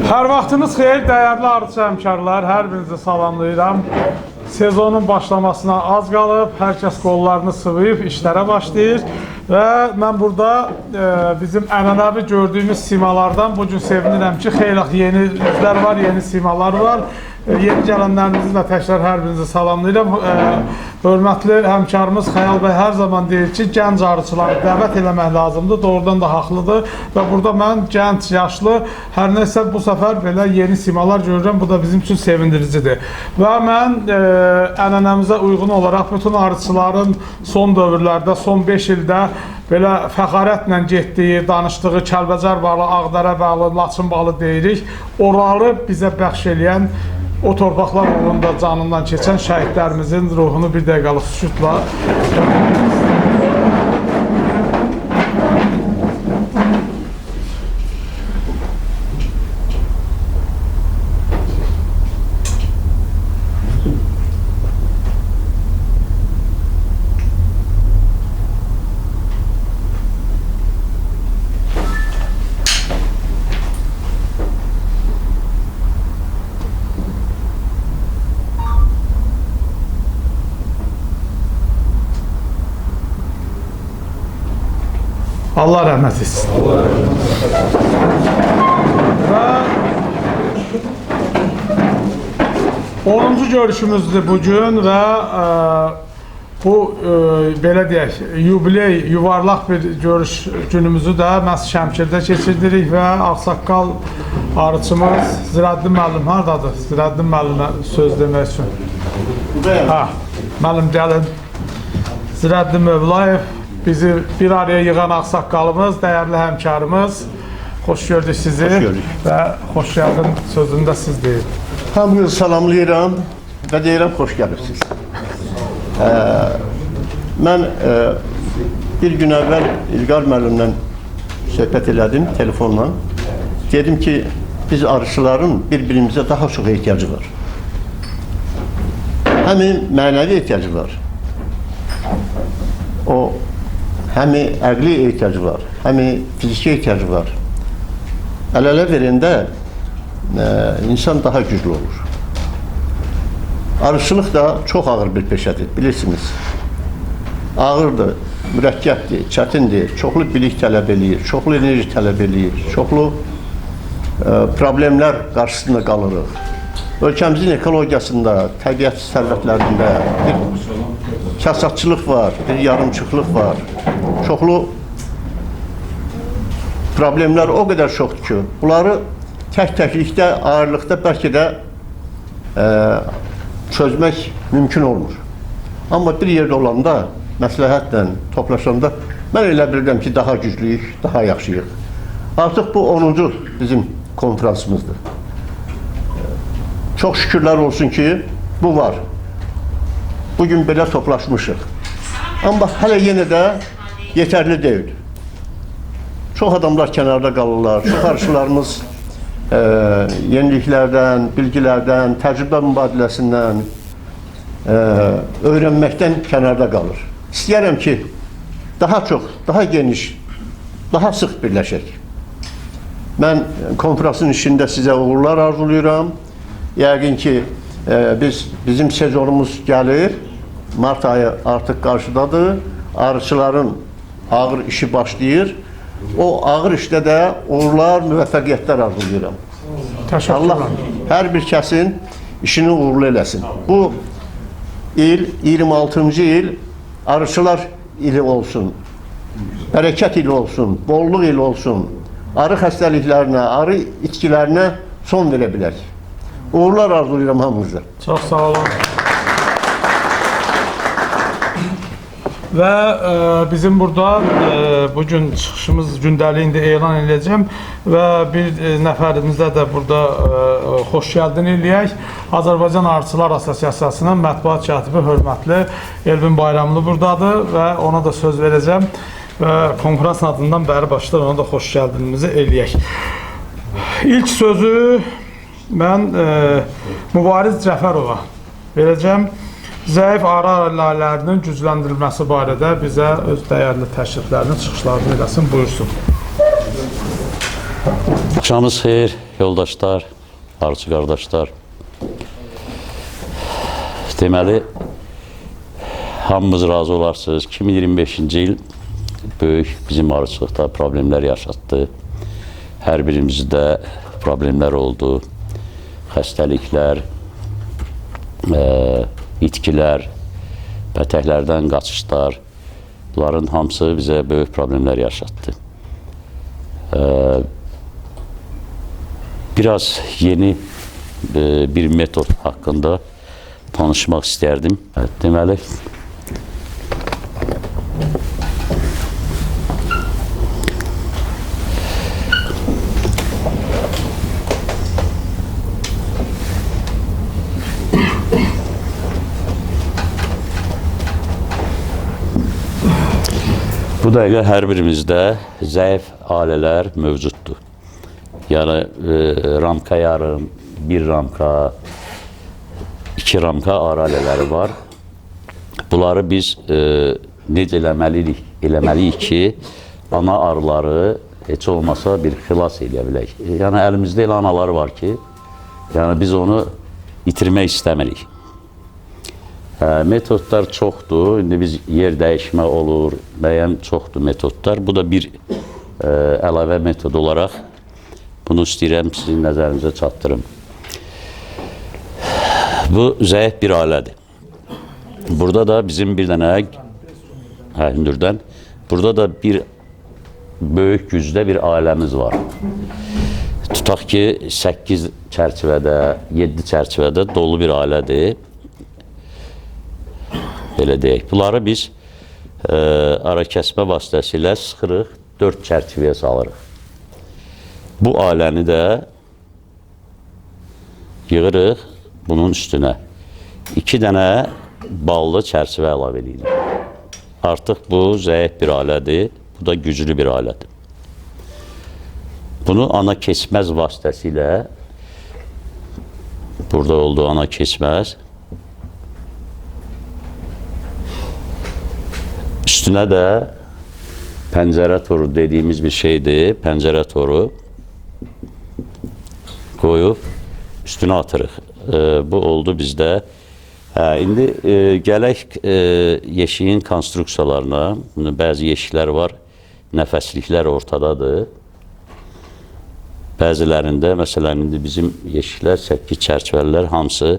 Hər vaxtınız xeyir, dəyərli arıçı həmkarlar, hər birinizi salamlayıram. Sezonun başlamasına az qalıb, hər kəs qollarını sıvıyıb, işlərə başlayır. Və mən burada bizim ənənəvi gördüyümüz simalardan bugün sevinirəm ki, xeyli yeni üzlər var, yeni simalar var. Yeni gələnlərinizlə təkrar hər birinizi salamlayıram. Hörmətli həmkarımız Xəyal bəy hər zaman deyir ki, gənc arıçıları dəvət eləmək lazımdır, doğrudan da haqlıdır. Və burada mən gənc, yaşlı, hər nəsə bu səfər belə yeni simalar görürəm, bu da bizim üçün sevindiricidir. Və mən ənənəmizə uyğun olaraq bütün arıçıların son dövrlərdə, son 5 ildə belə fəxarətlə getdiyi, danışdığı Kəlbəcər balı, Ağdərə balı, Laçın balı deyirik. Oraları bizə bəxş eləyən, o torpaqlar uğrunda canından keçən şəhidlərimizin ruhunu bir dəqiqəlik sükutla Allah rəhmət etsin. Və 10-cu görüşümüzdür bugün və bu belə deyək, yubiley, yuvarlaq bir görüş günümüzü də məhz Şəmkirdə keçirdirik və ağsaqqal arıçımız Zirəddin müəllim haradadır? Zirəddin müəllimə söz demək üçün. Müəllim gəlin. Zirəddin Mövlayev bizi bir araya yığan ağsaqqalımız, dəyərli həmkarımız. Xoş gördük sizi. Xoş gördük. Və xoş gəldin sözünü də siz deyin. Hamınızı salamlayıram və deyirəm, xoş gəlirsiniz. Mən bir gün əvvəl İlqar müəllimlə söhbət elədim telefonla. Dedim ki, biz arıçıların bir-birimizə daha çox ehtiyacı var. Həmin mənəvi ehtiyacı var. O həmi əqli ehtiyacı var, həmi fiziki ehtiyacı var. Əl-ələ verəndə insan daha güclü olur. Arıçılıq da çox ağır bir peşədir, bilirsiniz. Ağırdır, mürəkkəbdir, çətindir, çoxlu bilik tələb eləyir, çoxlu enerji tələb eləyir, çoxlu problemlər qarşısında qalırıq. Ölkəmizin ekologiyasında, təbiət sərvətlərində bir kasatçılıq var, bir yarımçıqlıq var. Çoxlu problemlər o qədər çoxdur ki, bunları tək-təklikdə, ağırlıqda bəlkə də çözmək mümkün olmur. Amma bir yerdə olanda, məsləhətlə toplaşanda, mən elə bilirəm ki, daha güclüyük, daha yaxşıyıq. Artıq bu 10-cu bizim konferansımızdır. Çox şükürlər olsun ki, bu var. Bugün belə toplaşmışıq. Amma hələ yenə də yetərli deyil. Çox adamlar kənarda qalırlar, çox arıçılarımız yeniliklərdən, bilgilərdən, təcrübə mübadiləsindən, öyrənməkdən kənarda qalır. İstəyərəm ki, daha çox, daha geniş, daha sıx birləşək. Mən konferansın işində sizə uğurlar arzulayıram. Yəqin ki, bizim sezonumuz gəlir, mart ayı artıq qarşıdadır, arıçıların ağır işi başlayır. O ağır işdə də uğurlar, müvəffəqiyyətlər arzulayıram. Allah hər bir kəsin işini uğurlu eləsin. Bu il, 26-cı il arıçılar ili olsun, bərəkət ili olsun, bolluq ili olsun, arı xəstəliklərinə, arı itkilərinə son verə bilək. Uğurlar arzulayıram hamınıza. Çox sağ olun. Və bizim burada bugün çıxışımız gündəliyində elan edəcəm və bir nəfərimizdə də burada xoş gəldin eləyək. Azərbaycan Arıçılar Assosiasiyasının mətbuat katibi hörmətli Elvin Bayramlı buradadır və ona da söz verəcəm və konferans adından bəri başlar ona da xoş gəldinimizi eləyək. İlk sözü mən Mübariz Cəfərova verəcəm. Zəif arı ailələrinin gücləndirilməsi barədə bizə öz dəyərli təşriflərini, çıxışlarını eləsin, buyursun. Axşamınız xeyir, yoldaşlar, arıcı qardaşlar. Deməli, hamımız razı olarsınız. 2025-ci il böyük bizim arıçılıqda problemlər yaşatdı. Hər birimizdə problemlər oldu. Xəstəliklər, itkilər, pətəklərdən qaçışlar. Bunların hamısı bizə böyük problemlər yaşatdı. Biraz yeni bir metod haqqında tanışmaq istərdim. Deməli, bu dəqiqə hər birimizdə zəif alələr mövcuddur. Yəni, ramka yarım, bir ramka, 2 ramka arı alələri var. Bunları biz necə eləməliyik ki, ana arıları heç olmasa bir xilas eləyə bilək. Yəni, əlimizdə elə analar var ki, yəni biz onu itirmək istəmirik. Metodlar çoxdur. İndi biz yer dəyişmə olur, müəyyən çoxdur metodlar. Bu da bir əlavə metod olaraq bunu istəyirəm sizin nəzərinizə çatdırım. Bu zəif bir alədir. Burada da bizim bir dənə hündürdən, burada da bir böyük gücdə bir aləmiz var. Tutaq ki, 8 çərçivədə, 7 çərçivədə dolu bir alədir. Belə deyək. Bunları biz ara kəsmə vasitəsilə sıxırıq, 4 çərçivəyə salırıq. Bu aləni də yığırıq bunun üstünə. 2 dənə ballı çərçivə əlavə edirik. Artıq bu zəif bir alədir, bu da güclü bir alədir. Bunu ana keçməz vasitəsilə, burada olduğu ana keçməz, üstünə də pəncərə toru dediyimiz bir şeydir. Pəncərə toru qoyub üstünə atırıq. Bu oldu bizdə. İndi gələk yeşiyin konstruksiyalarına. Bəzi yeşiklər var, nəfəsliklər ortadadır. Bəzilərində, məsələn, indi bizim yeşiklər, 8 çərçivələr hamısı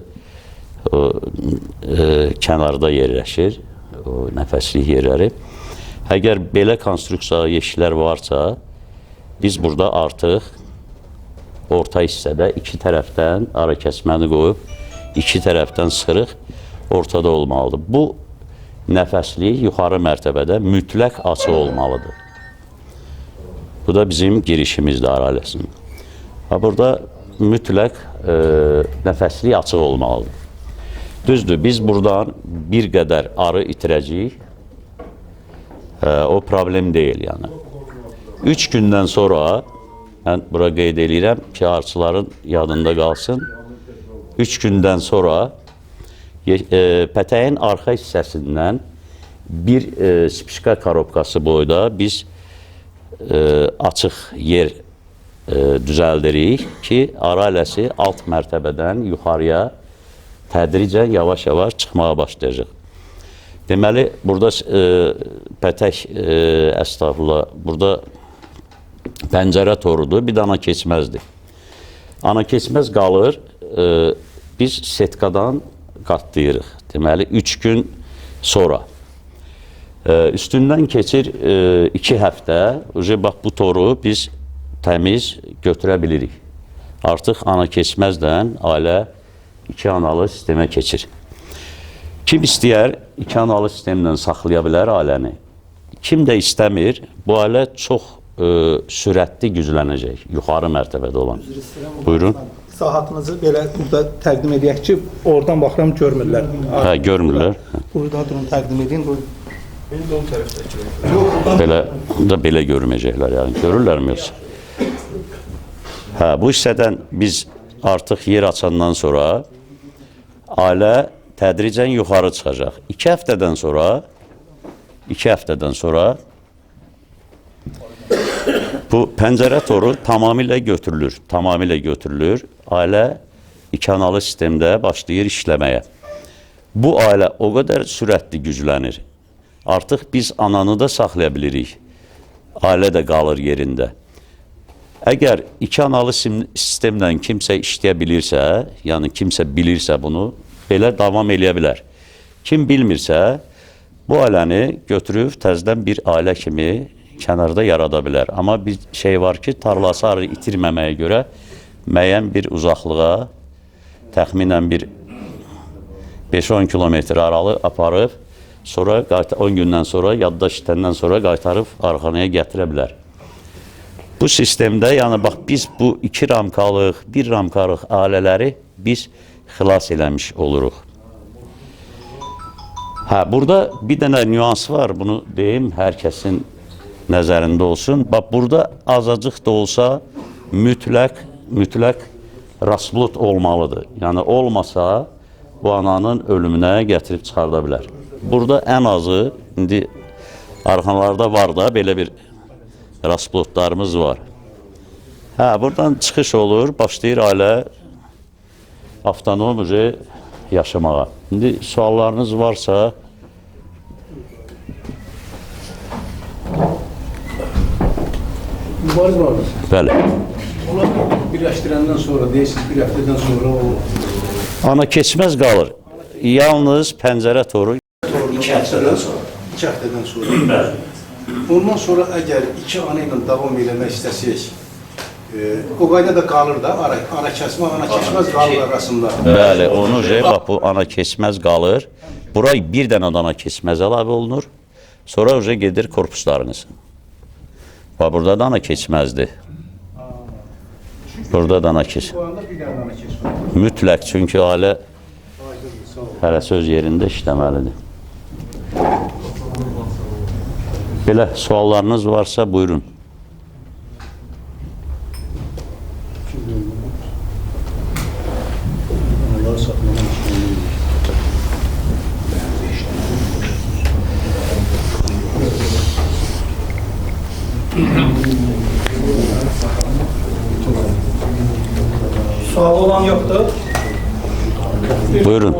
kənarda yerləşir. O nəfəslik yerləri. Əgər belə konstruksiya yeşiklər varsa, biz burada artıq orta hissədə 2 tərəfdən ara kəsməni qoyub, 2 tərəfdən sıxırıq, ortada olmalıdır. Bu nəfəslik yuxarı mərtəbədə mütləq açıq olmalıdır. Bu da bizim girişimizdir ara aləsinin. Burada mütləq nəfəslik açıq olmalıdır. Düzdür, biz buradan bir qədər arı itirəcəyik. O problem deyil, yəni. 3 gündən sonra, mən bura qeyd edirəm ki, arıçıların yadında qalsın. 3 gündən sonra pətəyin arxa hissəsindən bir spişka korobkası boyda biz açıq yer düzəldirik ki, arı aləsi alt mərtəbədən yuxarıya tədricən yavaş-yavaş çıxmağa başlayacaq. Deməli, burada pətək, əstağfurullah, burada pəncərə torudur, bir də ana keçməzdir. Ana keçməz qalır, biz setkadan qatlayırıq. Deməli, 3 gün sonra. Üstündən keçir 2 həftə, bax, bu toru biz təmiz götürə bilirik. Artıq ana keçməzdən ailə 2 analı sistemə keçir. Kim istəyər 2 analı sistemlə saxlaya bilər ailəni. Kim də istəmir, bu ailə çox sürətli güclənəcək, yuxarı mərtəbədə olan. Buyurun. İzahatınızı belə burada təqdim edək ki, oradan baxıram görmürlər. Hə, görmürlər. Burada durun təqdim edin. Belə görməyəcəklər, yəni görürlərmi yoxsa? Hə, bu hissədən biz artıq yer açandan sonra ailə tədricən yuxarı çıxacaq. 2 həftədən sonra Bu pəncərə toru tamamilə götürülür. Tamamilə götürülür. Ailə iki analı sistemdə başlayır işləməyə. Bu ailə o qədər sürətli güclənir. Artıq biz ananı da saxlaya bilirik. Ailə də qalır yerində. Əgər iki analı sistemlə kimsə işləyə bilirsə, yəni kimsə bilirsə bunu, belə davam eləyə bilər. Kim bilmirsə, bu ailəni götürüb təzədən bir ailə kimi kənarda yarada bilər. Amma bir şey var ki, tarlası arı itirməməyə görə müəyyən bir uzaqlığa, təxminən bir 5-10 kilometr aralı aparıb, sonra 10 gündən sonra, yaddaş itəndən sonra qaytarıb arxanaya gətirə bilər. Bu sistemdə, yəni bax, biz bu 2 ramkalıq, 1 ramkalıq ailələri biz xilas eləmiş oluruq. Burada bir dənə nüans var, bunu deyim, hər kəsin nəzərində olsun. Bax, burada azacıq da olsa mütləq rastlot olmalıdır. Yəni, olmasa bu ananın ölümünə gətirib çıxarda bilər. Burada ən azı, indi arxanlarda var da, belə bir rastlotlarımız var. Buradan çıxış olur, başlayır ailə avtonom yaşamağa. İndi suallarınız varsa... Mübariz vardır. Bəli. Onlar birləşdirəndən sonra, deyirsiniz, bir həftədən sonra o... Ana keçməz qalır. Yalnız pəncərə toru 2 həftədən sonra. 2 həftədən sonra. Ondan sonra əgər 2 ana ilə davam eləmək istəsirik, o qayda da qalır da, ana keçməz qalır arasında. Bəli, onu bax, bu ana keçməz qalır. Buraya bir dənə ana keçməz əlavə olunur. Sonra gedir korpuslarınız. Bax, burada da ana keçməzdir. Burada da ana keçməz. Bu anda bir dənə ana keçməz. Mütləq, çünki ailə hələ söz yerində işləməlidir. Belə suallarınız varsa buyurun. Onları saxlamaq üçün. Sual olan yoxdur. Buyurun.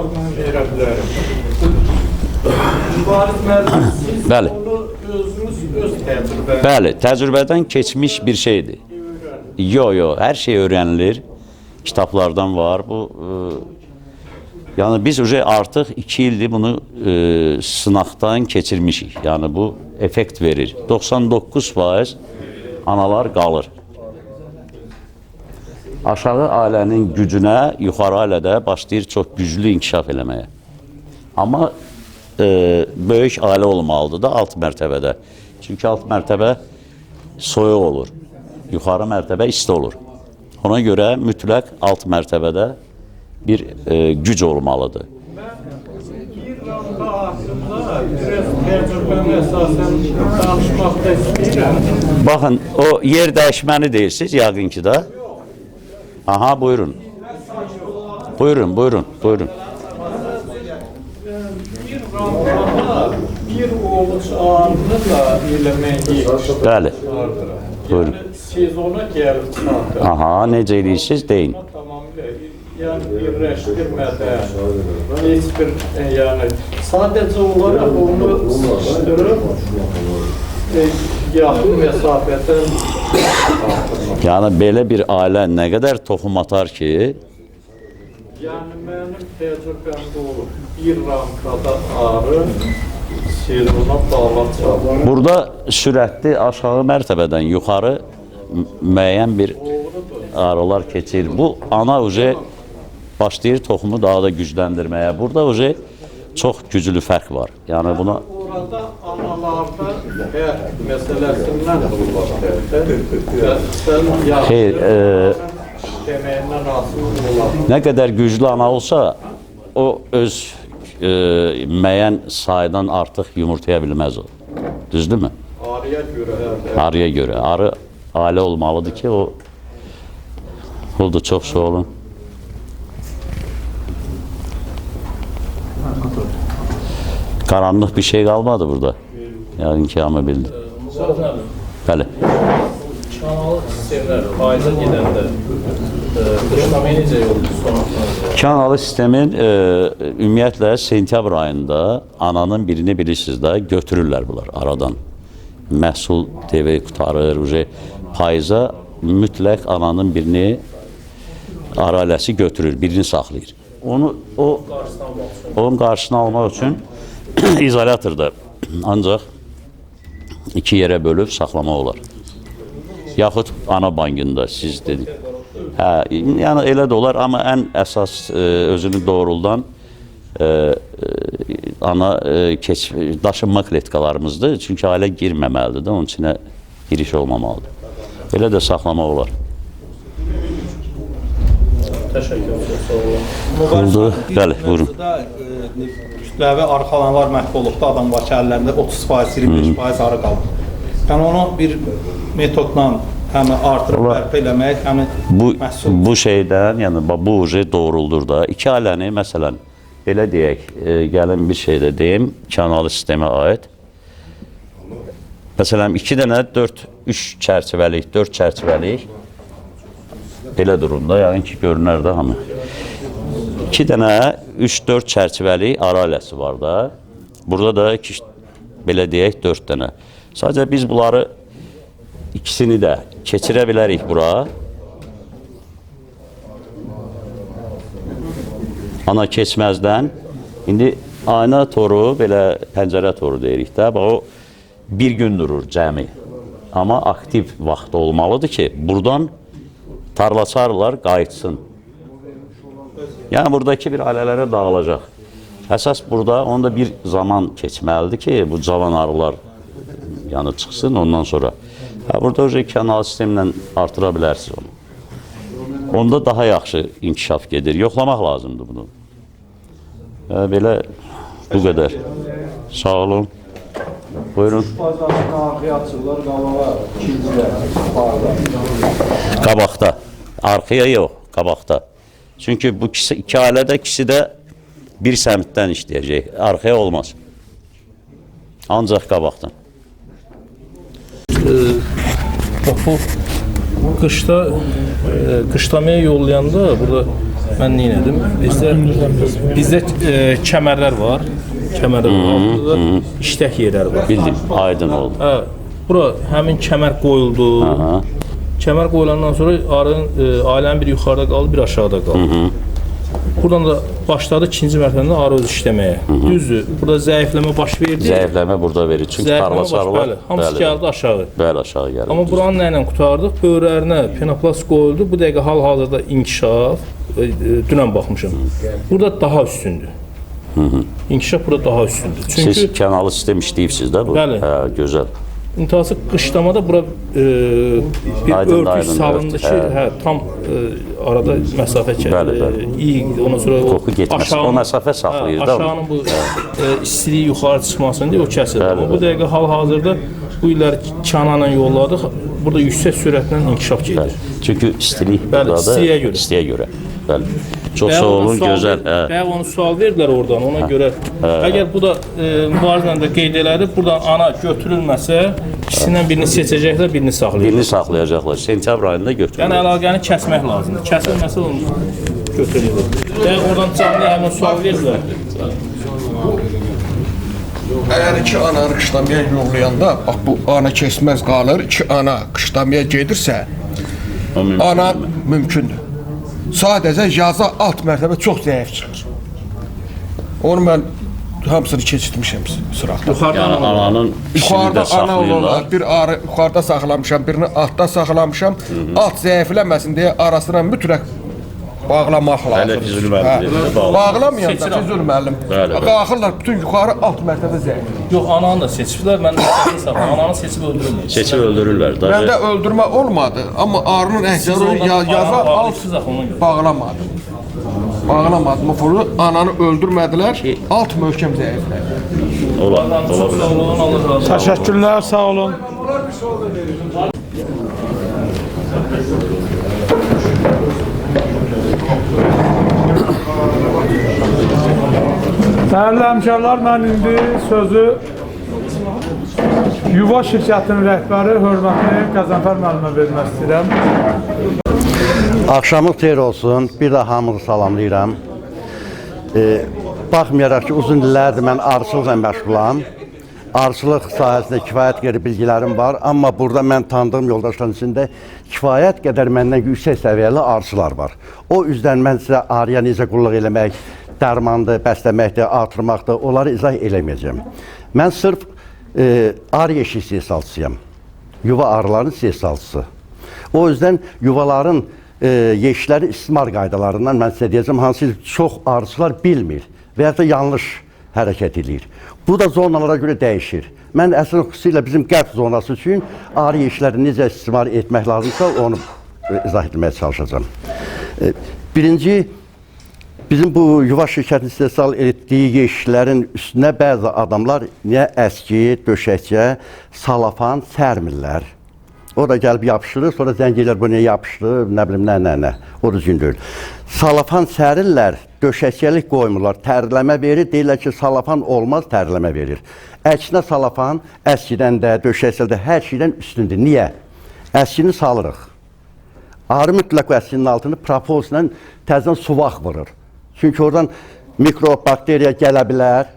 Mübariz müəllim, siz Bəli. onu özünüz öz təcrübəniz Bəli, təcrübədən keçmiş bir şeydir. Yox, hər şey öyrənilir. Kitablardan var. Bu, yəni biz artıq 2 ildir bunu sınaqdan keçirmişik. Yəni bu effekt verir. 99% analar qalır. Aşağı ailənin gücünə, yuxarı ailədə başlayır çox güclü inkişaf eləməyə. Amma böyük ailə olmalıdır da alt mərtəbədə. Çünki alt mərtəbə soyuq olur. Yuxarı mərtəbə isti olur. Ona görə mütləq alt mərtəbədə bir güc olmalıdır. İrlanda haqqında biraz təcrübəmə əsasən danışmaqda istəyirəm. Baxın, o yer dəyişməni deyirsiniz, yəqin ki da. Aha, buyurun. Buyurun. Bir oğluç ağırlığı da eləməyi Bəli. Buyurun. Siz ona gəlib çıxardı. Aha, necə edirsiniz, deyin. Tamamilə, yəni birləşdirmədən, heç bir, yəni sadəcə olaraq onu sıxışdırıb, yaxın məsafədən Yəni belə bir ailə nə qədər toxum atar ki, yəni mənim təcrübəmdə olur, bir ramkada ağrı, siz ona bağlanacaq. burada sürətli aşağı mərtəbədən yuxarı müəyyən bir ağrılar keçir. Bu ana başlayır toxumu daha da gücləndirməyə. Burada çox güclü fərq var. Yəni buna Orada analarda məsələsindən olacaq. xeyr, Deməyindən asılı olar. nə qədər güclü ana olsa, o öz müəyyən saydan artıq yumurtaya bilməz o. Düzdürmü? Arıya görə, Arıya görə. Arı ailə olmalıdır ki, o oldu, çox sağ olun. Qaranlıq bir şey qalmadı burada. Yəni ki, hamı bildi. Bəli. sistemlər faiza gedəndə qışlamaya necə yol sonuçlanır? Kanalı sistemin ümumiyyətlə sentyabr ayında ananın birini bilirsiniz də götürürlər bunlar aradan. Məhsul TV qutarır, payıza mütləq ananın birini ara ailəsi götürür, birini saxlayır. Onun qarşısını almaq üçün izolyatorda ancaq iki yerə bölüb saxlamaq olar. Yaxud ana bankında siz dedik. Yəni elə də olar, amma ən əsas özünü doğruldan ana daşınma kletkalarımızdır. Çünki ailə girməməlidir də, onun içinə giriş olmamalıdır. Belə də saxlamaq olar. Oldu. Bəli, buyurun. Kütləvi arxalanlar məhv olubda, adam var ki, əllərində 30%, 25% arı qalır. Yəni onu bir metodla həm artırıb bərpa eləmək, həm məhsul. Bu şeydən, yəni bu doğruldur da. İki ailəni, məsələn, belə deyək, gəlin bir şey də deyim, kanalı sistemə aid. Məsələn, 2 dənə 3 çərçivəlik, 4 çərçivəlik belə durumda, yəni ki, görünər də hamı. 2 dənə 3-4 çərçivəlik ara ailəsi var da. Burada da belə deyək 4 dənə. Sadəcə biz bunları ikisini də keçirə bilərik bura. Ana keçməzdən. İndi ayna toru, belə pəncərə toru deyirik də. O bir gün durur cəmi. Amma aktiv vaxt olmalıdır ki, buradan tarlaçarlar qayıtsın. Yəni buradakı bir ailələrə dağılacaq. Əsas burada onda bir zaman keçməlidir ki, bu cavan arılar yəni çıxsın ondan sonra. Burada kanal sistemlə artıra bilərsiniz onu. Onda daha yaxşı inkişaf gedir. Yoxlamaq lazımdır bunu. Belə bu qədər. Sağ olun. Buyurun. Qabaqda. Arxaya yox, qabaqda. Çünki bu iki ailədə ikisi də bir səmtdən işləyəcək. Arxaya olmaz. Ancaq qabaqdan. Bu qışlamaya yollayanda burada mən nə edim? Bizdə kəmərlər var. Burada işlək yerləri var. Bildim, aydın oldu. Bura həmin kəmər qoyuldu. Kəmər qoyulandan sonra ailənin bir yuxarıda qaldı, bir aşağıda qaldı. Buradan da başladı ikinci mərtəbədə arı öz işləməyə. Düzdür, burada zəifləmə baş verdi. Zəifləmə burada verir, çünki tarlaçarlar. Hamısı gəldi aşağı. Bəli, aşağı gəldi. Amma buranın nə ilə qutardıq? Böyrərinə penoplast qoyuldu. Bu dəqiqə hal-hazırda inkişaf, dünən baxmışım. Burada daha üstündür. İnkişaf burada daha üstündür. Siz kanalı sistem işləyibsiniz də bu? Bəli. Gözəl. İntihası qışlamada bura bir örtük salındı ki, tam arada məsafə iyi, ondan sonra qoxu getməz, o məsafə saxlayır da. Aşağının bu istiliyi yuxarı çıxmasın deyə o kəsilir. Amma bu dəqiqə hal-hazırda bu illəri kanalla yolladıq, burada yüksək sürətlə inkişaf gedir. Çünki istilik burada da istiyə görə. Bəli. Çox sağ olun, gözəl. Bəyə onu sual verdilər oradan, ona görə. Əgər bu da mübarizlə də qeyd elədi, buradan ana götürülməsə, ikisindən birini seçəcəklər, birini saxlayacaqlar. Birini saxlayacaqlar, sentyabr ayında götürülür. Yəni əlaqəni kəsmək lazımdır. Kəsilməsə onu götürülür. Bəyə oradan canlı həmin sual verdilər. Əgər iki ananı qışlamaya yollayanda, bax bu ana kesməz qalır, iki ana qışlamaya gedirsə, ana mümkündür. Sadəcə yaza alt mərtəbə çox zəif çıxır. Onu mən hamısını keçirtmişəm sıraqda. Yəni ananın işini də saxlayırlar. Bir arı yuxarıda saxlamışam, birini altda saxlamışam. Alt zəifləməsin deyə arasına mütləq bağlamaq lazımdır. Hələ Füzuli müəllim bağlamayanda Füzuli müəllim. Qalxırlar bütün yuxarı alt mərtəbə zəif. Yox, ananı da seçiblər, mən də saxlayım. Ananı seçib öldürürlər. Seçib öldürürlər. Məndə öldürmə olmadı, amma arının əhsəri yaza alt bağlamadı. Bağlamadı. Mufulu ananı öldürmədilər, alt möhkəm zəiflədi. Olar. Təşəkkürlər, sağ olun. Dəyərli həmkarlar, mən indi sözü Yuva şirkətinin rəhbəri hörmətli Qəzənfər müəllimə vermək istəyirəm. Axşamınız xeyir olsun. Bir də hamınızı salamlayıram. Baxmayaraq ki, uzun illərdir mən arıçılıqla məşğulam. Arıçılıq sahəsində kifayət qədər bilgilərim var. Amma burada mən tanıdığım yoldaşların içində kifayət qədər məndən yüksək səviyyəli arıçılar var. O yüzden mən sizə arıya necə qulluq eləmək, dərmandır, bəsləməkdir, artırmaqdır, onları izah eləməyəcəm. Mən sırf arı yeşik istehsalçısıyam. Yuva arıların istehsalçısı. O yüzden yuvaların yeşikləri istismar qaydalarından mən sizə deyəcəm, hansı çox arıçılar bilmir və ya da yanlış hərəkət edir. Bu da zonalara göre dəyişir. Mən əsl xüsusilə bizim qərb zonası üçün arı yeşikləri necə istismar etmək lazımsa onu izah etməyə çalışacağım. Birinci, bizim bu yuva şirkətinin istehsal etdiyi yeşiklərin üstünə bəzi adamlar niyə əski, döşəkçə, salafan sərmirlər. O da gəlib yapışırır, sonra zəngilər bu niyə yapışdı, nə bilim, nə. O düzgün deyil. Salafan sərirlər, döşəkçəlik qoymurlar, tərləmə verir, deyirlər ki, salafan olmaz, tərləmə verir. Əksinə salafan əskidən də, döşəkçədə hər şeydən üstündür. Niyə? Əskini salırıq. Arı mütləq əskinin altını propolislə təzdən suvaq vurur. Çünki oradan mikrob, bakteriya gələ bilər.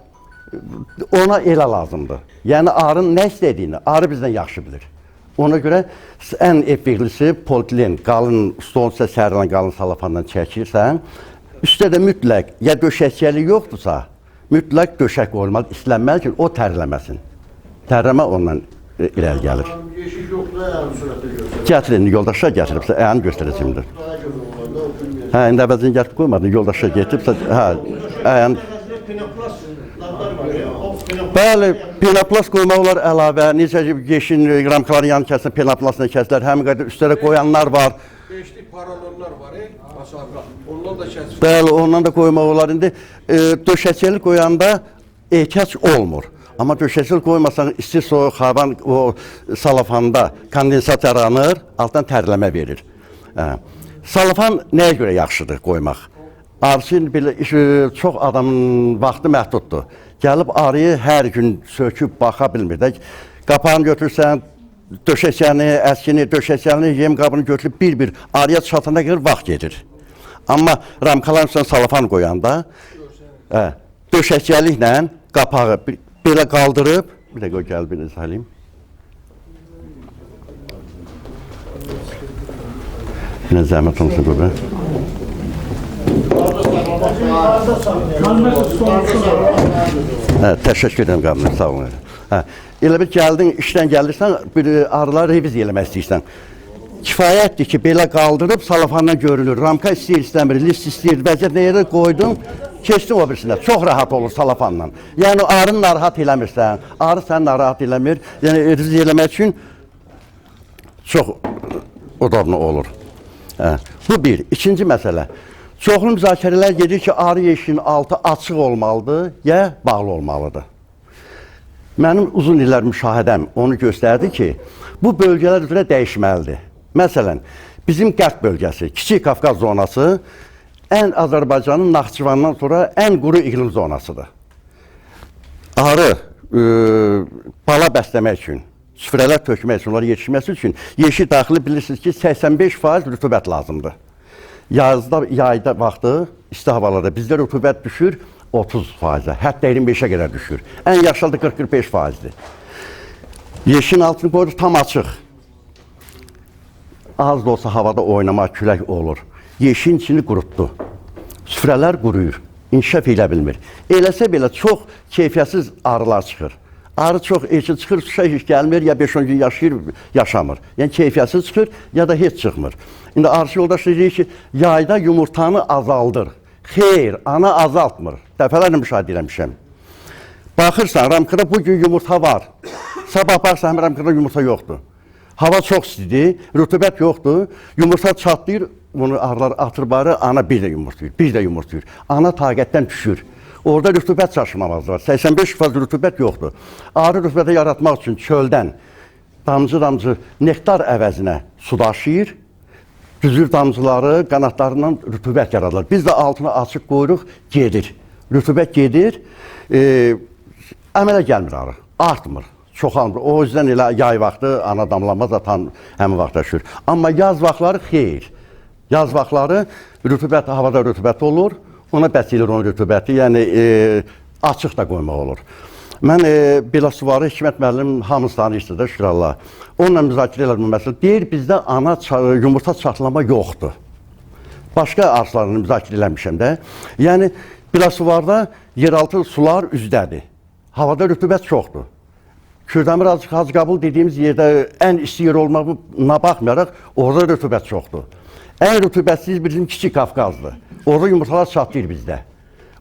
Ona elə lazımdır. Yəni arının nə istədiyini arı bizdən yaxşı bilir. Ona görə ən effektlisi polietilen, qalın, stolun üstə sərilen qalın salafandan çəkirsən, üstə də mütləq, ya döşəkçəli yoxdursa, mütləq döşək qoyulmalı, istənməli ki, o tərləməsin. Tərləmə ondan irəli gəlir. Yeşik yoxdur, əyəni sürətdə göstərir. Gətirin, yoldaşlar gətiribsə, əyəni göstərəcimdir. Hə, indi əvvəlcəni gətirib qoymadın, yoldaşlar getiribsə, hə, əyəni... Bəli, penoplast qoymaq olar əlavə, necə ki, yeşin ramkaların yanı kəsin, penoplastını kəsilər, həmin qədər üstlərə qoyanlar var. Beşli paralonlar var, masarlar. Ondan da kəsir. Bəli, ondan da qoymaq olar. İndi döşəkçəli qoyanda ehtiyac olmur. Amma döşəkçəli qoymasan, isti soğuk havan o salafanda kondensat yaranır, altdan tərləmə verir. Salafan nəyə görə yaxşıdır qoymaq? Arıçın belə çox adamın vaxtı məhduddur. Gəlib arıyı hər gün söküb baxa bilmir də. Qapağını götürsən, döşəkçəni, əskini, döşəkçəni, yem qabını götürüb bir-bir arıya çatana qədər vaxt gedir. Amma ramkaların üstüne salafan qoyanda döşəkçəliklə qapağı belə qaldırıb, bir dəqiqə gəl bir izah eləyim. Yine zəhmət olsun qurban. Təşəkkür edirəm qanunum, sağ olun. Elə bir gəldin, işdən gəlirsən, bir arılar reviziya eləmək istəyirsən. Kifayətdir ki, belə qaldırıb salafandan görünür. Ramka istəyir, istəmir, list istəyir, vəziyyət neyədə qoydun, keçdin o birisində. Çox rahat olur salafanla. Yəni, arını narahat eləmirsən, arı sən narahat eləmir. Yəni, reviziya eləmək üçün çox udoblu olur. Bu bir. İkinci məsələ. Çoxlu müzakirələr gedir ki, arı yeşiğinin altı açıq olmalıdır, ya bağlı olmalıdır. Mənim uzun illər müşahidəm onu göstərdi ki, bu bölgələr üzrə dəyişməlidir. Məsələn, bizim qərb bölgəsi, Kiçik Qafqaz zonası ən Azərbaycanın Naxçıvandan sonra ən quru iqlim zonasıdır. Arı bala bəsləmək üçün, süfrələr tökmək üçün, onları yetişməsi üçün yeşik daxili bilirsiniz ki, 85% rütubət lazımdır. Yayda vaxtı, isti havalarda bizdə rütubət düşür 30%, hətta 25'e qədər düşür. Ən yaxşıda 40-45%'dir. Yeşin altını qoyur tam açıq. Az da olsa havada oynamaq, külək olur. Yeşin içini qurutdu. Süfrələr quruyur, inkişaf elə bilmir. Eləsə belə çox keyfiyyətsiz arılar çıxır. Arı çox eşit çıxır, suşa hiç gəlmir, ya 5-10 gün yaşayır, yaşamır. Yəni keyfiyyətsiz çıxır, ya da heç çıxmır. İndi arıçı yoldaş deyir ki, yayda yumurtanı azaldır. Xeyr, ana azaltmır. Dəfələrlə müşahidə eləmişəm. Baxırsan, ramkada bugün yumurta var. Sabah baxırsan, ramkada yumurta yoxdur. Hava çox istidir, rütubət yoxdur. Yumurta çatlayır, bunu arılar atır barı, ana bir də yumurtuyur, bir də yumurtuyur. Ana taqətdən düşür. Orada rütubət çaşmaması var. 85% rütubət yoxdur. Arı rütubəti yaratmaq üçün çöldən damcı-damcı nektar əvəzinə su daşıyır. Düzür damcıları qanatlarından rütubət yaradılır. Biz də altına açıq qoyuruq, gedir. Rütubət gedir, əmələ gəlmir arı. artmır, çoxalmır. O yüzden elə yay vaxtı ana damlama zaten həmin vaxtda düşür. Amma yaz vaxtları xeyr. Yaz vaxtları rütubət, havada rütubət olur, ona bəsilir onun rütubəti, yəni açıq da qoymaq olur. Mən Biləsuvarı Hikmət müəllim hamısı tanıyırsınız da, şükür Allah. Onunla müzakirə elədim məsələ. Deyir, bizdə ana yumurta çatlama yoxdur. Başqa arslarını müzakirə eləmişəm də. Yəni, Biləsuvarda yeraltı sular üzdədir. Havada rütubət çoxdur. Kürdəmir Hacıqabul dediyimiz yerdə ən isti yer olmağına baxmayaraq, orada rütubət çoxdur. Ən rütubətsiz bizim Kiçik Qafqazdır. Orada yumurtalar çatlayır bizdə.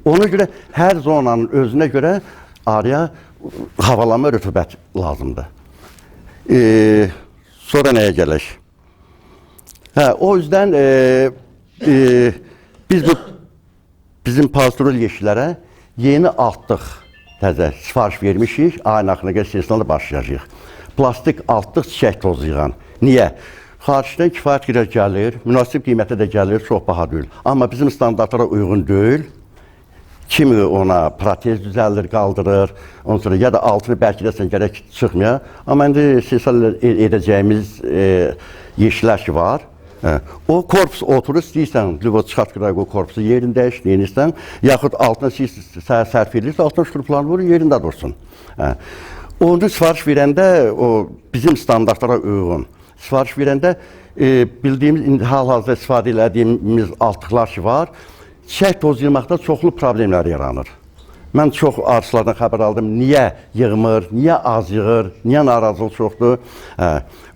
Ona görə hər zonanın özünə görə araya havalama rütubət lazımdır. Sonra nəyə gələk? O yüzden biz bizim pastoral yeşillərə yeni altlıq təzə sifariş vermişik. Ayın axırına qədər sesinalı başlayacaq. Plastik altlıq çiçək tozu yığan. Niyə? Xaricdən kifayət qədər gəlir, münasib qiymətə də gəlir, çox baha deyil. Amma bizim standartlara uyğun deyil. Kimi ona protez düzəldir, qaldırır, ondan sonra ya da altını bəlkə də sən gərək çıxmaya. Amma indi sesal edəcəyimiz yeşilər ki var. O korpus oturur, istəyirsən, lüvot çıxartqıraq o korpusu yerində işləyinirsən, yaxud altına sərf edirsə, altına şuruplarını vurur, yerində dursun. Onu sifariş verəndə, o bizim standartlara uyğun. Sifariş verəndə bildiyimiz, hal-hazırda istifadə elədiyimiz altıqlar ki var, çiçək toz yığmaqda çoxlu problemlər yaranır. Mən çox arzulardan xəbər aldım, niyə yığmır, niyə az yığır, niyə narazılıq çoxdur.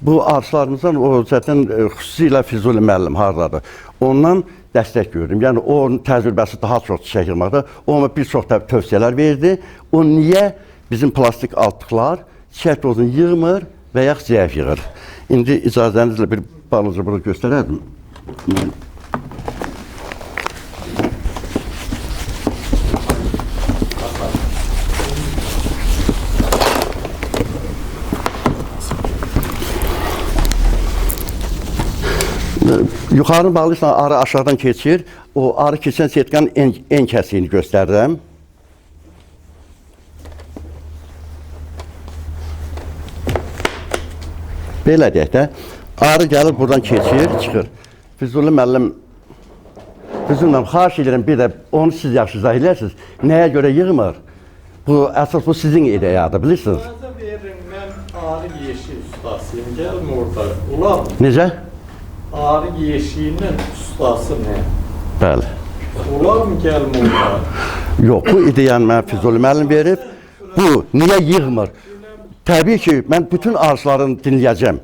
Bu arzularımızdan o zaten xüsusilə Füzuli müəllim hardadır. Ondan dəstək gördüm. Yəni, onun təcrübəsi daha çox çiçək yığmaqda. Ona bir çox tövsiyələr verdi. O niyə bizim plastik altıqlar çiçək tozunu yığmır və yaxud zəif yığır. İndi icazənizlə bir balaca burada göstərərdim. Yuxarı bağlıysan arı aşağıdan keçir. O arı keçən setkanın en kəsiyini göstərdim. Belə deyək də, arı gəlir buradan keçir, çıxır. Füzuli müəllim, xahiş edirəm bir də onu siz yaxşı izah edirsiniz. Nəyə görə yığmır? Bu, əsas bu sizin ideyadır, bilirsiniz? Necə veririm, mən arı yeşil ustasıyım, gəlmə orada. Ulan, Necə? arı yeşiyinin ustası nə? Bəli. Ular mı gəlmə orada? Yox, bu ideyanı mən Füzuli müəllim verib. Bu, niyə yığmır? Təbii ki, mən bütün arzularını dinləyəcəm.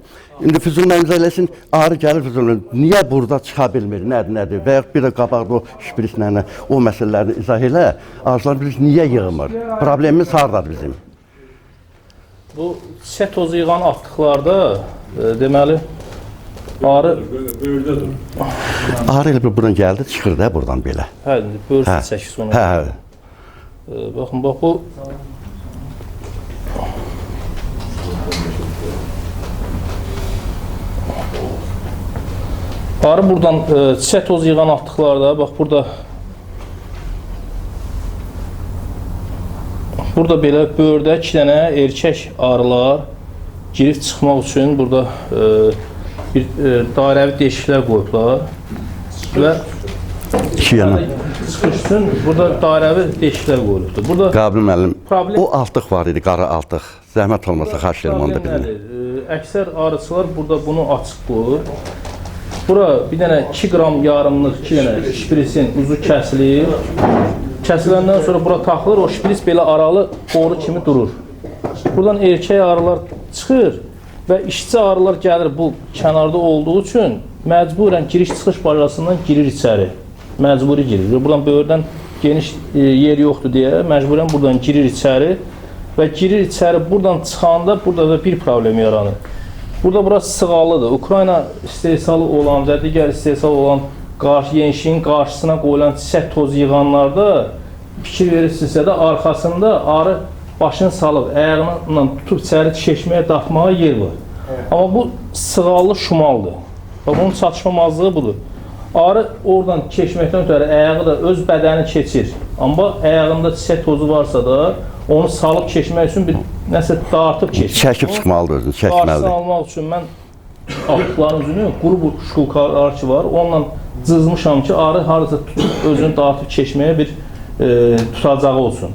İndi Füzuli müəllim eləsin, arı gəlir Füzuli, niyə burada çıxa bilmir, nədir? Və yaxud bir də qabaqda o şpirislə o məsələlərini izah elə, arzular bilir, niyə yığmır? Problemimiz hardadır bizim? Bu çiçək tozu yığan atdıqlarda deməli arı Arı elə buradan gəldi, çıxır da buradan belə. hə, böğürsün çəkisi onu. Baxın, bax bu arı buradan çiçək tozu yığan atdıqlarda, bax burada belə böğürdə 2 dənə erkək arılar girib çıxmaq üçün burada bir dairəvi deşiklər qoyublar və İki yana. çıxış üçün burada dairəvi deşiklər qoyulubdur. Burada Qabil müəllim, problem- o altıq var idi, qara altıq. Zəhmət olmasa, xahiş edirəm onu da problem bilin. nədir? Əksər arıçılar burada bunu açıq qoyur. Bura bir dənə 2 qram yarımlıq 2 dənə şpirisin uzu kəsilir. Kəsiləndən sonra bura taxılır, o şpiris belə aralı boru kimi durur. Buradan erkək arılar çıxır və işçi arılar gəlir bu kənarda olduğu üçün məcburən giriş-çıxış bacarasından girir içəri. Məcburi girir. Buradan böyürdən geniş yer yoxdur deyə məcburən buradan girir içəri və girir içəri. Buradan çıxanda burada da bir problem yaranır. Burada burası sığalıdır. Ukrayna istehsalı olan və digər istehsal olan yenişiyin qarşısına qoyulan çiçək tozu yığanlarda fikir verirsinizsə də arxasında arı başını salıb, ayağıyla tutub içəri çeşməyə daxmağa yer var. Amma bu sığalı şumaldır. Bunun çatışmamazlığı budur. Arı oradan keçməkdən ötəri ayağı da öz bədəni keçir. Amma ayağında çiçək tozu varsa da onu salıb keçmək üçün bir nəsə dartıb keçir. Çəkib çıxmalıdır özünü, Qarşısını çəkməlidir. almaq üçün mən atların üzünü quru şulkalar ki var, onunla cızmışam ki, arı harasa tutub özünü dartıb keçməyə bir tutacağı olsun.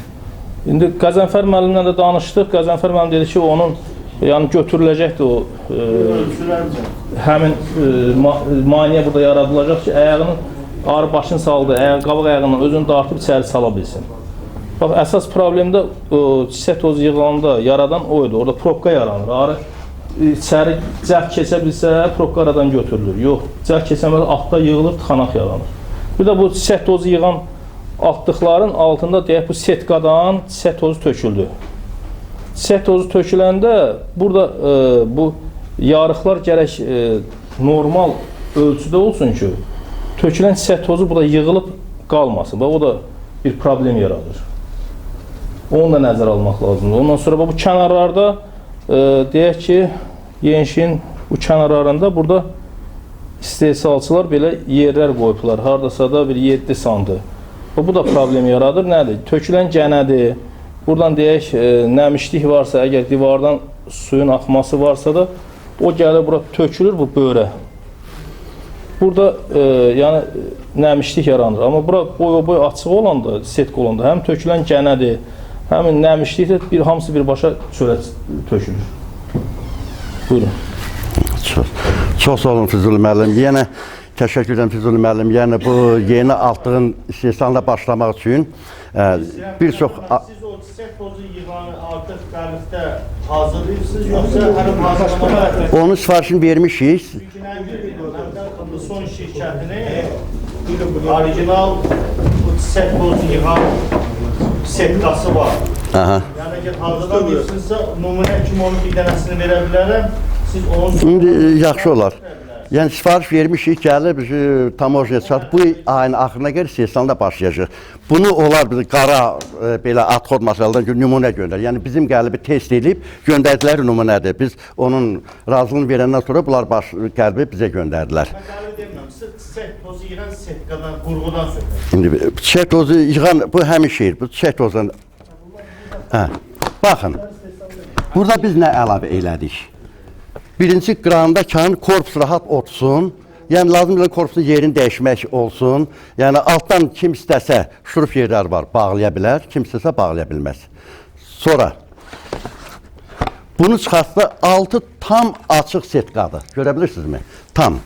İndi Qəzənfər müəllimlə də danışdıq. Qəzənfər müəllim dedi ki, onun yəni götürüləcəkdir o həmin maneə burada yaradılacaq ki, ayağının arı başını saldı, qabaq ayağından özünü dartıb içəri sala bilsin. Bax, əsas problemdə çiçək tozu yığılanda yaradan o idi, orada probka yaranır. Arı içəri cəhd keçə bilsə, probka aradan götürülür. Yox, cəhd keçəmədə altda yığılır, tıxanaq yaranır. Bir də bu çiçək tozu yığan atdıqların altında deyək, bu setkadan çiçək tozu töküldü. Çiçək tozu töküləndə burada bu yarıqlar gərək normal ölçüdə olsun ki, tökülən çiçək tozu burada yığılıb qalmasın. Bax, o da bir problem yaradır. Onu da nəzərə almaq lazımdır. Ondan sonra bu kənarlarda deyək ki, yenişin bu kənarlarında burada istehsalçılar belə yerlər qoyublar. Hardasa da bir 7 sandı. Bu da problem yaradır. Nədir? Tökülən gənədir. Buradan deyək, nəmişlik varsa, əgər divardan suyun axması varsa da, o gəlir, bura tökülür bu böyrə. Burada yəni nəmişlik yaranır. Amma bura boy açıq olanda, setk olanda, həm tökülən gənədir, həmin nəmişlik də hamısı birbaşa çölə tökülür. Buyurun. Çox sağ olun Füzuli müəllim. Yenə təşəkkür edirəm Füzuli müəllim. Yəni bu yeni altdığın istehsalına başlamaq üçün bir çox... Siz o çiçək tozu yığanı artıq qəlibdə hazırlayırsınız, yoxsa hərəm hazırlama? Onun sifarişini vermişik. Çünki nə bilirəm, son şirkətini orijinal çiçək tozu yığan setkası var. Yəni ki, hazırlamıyorsunuzsa, nümunə kimi onun bir dənəsini verə bilərəm. İndi yaxşı olar. Yəni sifariş vermişik, gəlib tamojniya çatıb. Bu ayın axırına qədər istehsalına başlayacaq. Bunu onlar bir qara belə adxod məsələdən nümunə göndər. Yəni bizim qəlibi test edib göndərdikləri nümunədir. Biz onun razılığını verəndən sonra bunlar qəlibi bizə göndərdilər. Mən qəlibi demirəm, çiçək tozu yığan setkadan, qurğudan söhbət. İndi çiçək tozu yığan bu həmin şeydir. Bu çiçək tozundan. Baxın. Burada biz nə əlavə elədik? Birinci qırağında kağın korpus rahat otsun. Yəni lazım olan korpusun yerini dəyişmək olsun. Yəni altdan kim istəsə şurup yerlər var, bağlaya bilər. Kim istəsə bağlaya bilməz. Sonra bunu çıxartsa altı tam açıq setkadır. Görə bilirsinizmi? Tam.